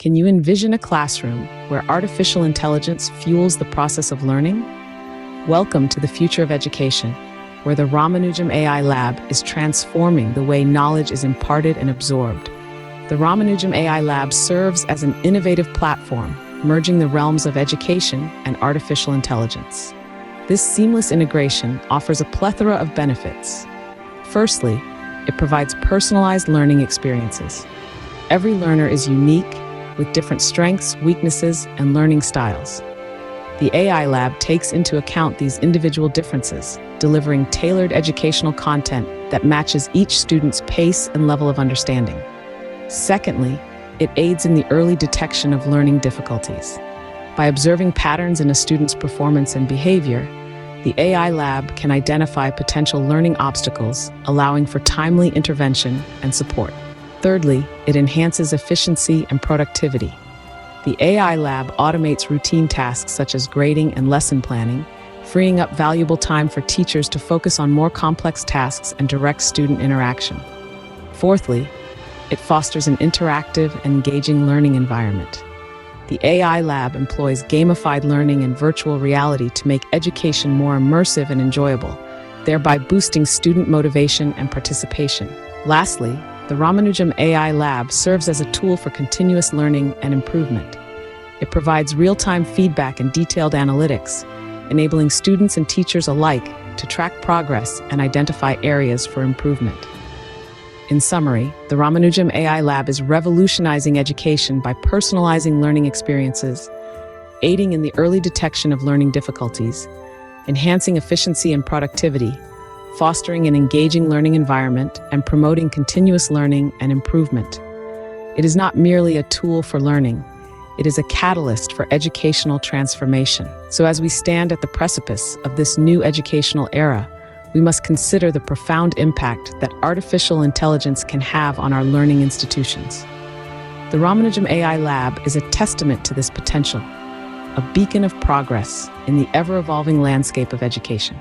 Can you envision a classroom where artificial intelligence fuels the process of learning? Welcome to the future of education, where the Ramanujam AI Lab is transforming the way knowledge is imparted and absorbed. The Ramanujam AI Lab serves as an innovative platform, merging the realms of education and artificial intelligence. This seamless integration offers a plethora of benefits. Firstly, it provides personalized learning experiences. Every learner is unique, with different strengths, weaknesses, and learning styles. The AI Lab takes into account these individual differences, delivering tailored educational content that matches each student's pace and level of understanding. Secondly, it aids in the early detection of learning difficulties. By observing patterns in a student's performance and behavior, the AI Lab can identify potential learning obstacles, allowing for timely intervention and support. Thirdly, it enhances efficiency and productivity. The AI Lab automates routine tasks such as grading and lesson planning, freeing up valuable time for teachers to focus on more complex tasks and direct student interaction. Fourthly, it fosters an interactive and engaging learning environment. The AI Lab employs gamified learning and virtual reality to make education more immersive and enjoyable, thereby boosting student motivation and participation. Lastly, the Ramanujam AI Lab serves as a tool for continuous learning and improvement. It provides real-time feedback and detailed analytics, enabling students and teachers alike to track progress and identify areas for improvement. In summary, the Ramanujam AI Lab is revolutionizing education by personalizing learning experiences, aiding in the early detection of learning difficulties, enhancing efficiency and productivity, fostering an engaging learning environment, and promoting continuous learning and improvement. It is not merely a tool for learning, it is a catalyst for educational transformation. So as we stand at the precipice of this new educational era, we must consider the profound impact that artificial intelligence can have on our learning institutions. The Ramanujam AI Lab is a testament to this potential, a beacon of progress in the ever-evolving landscape of education.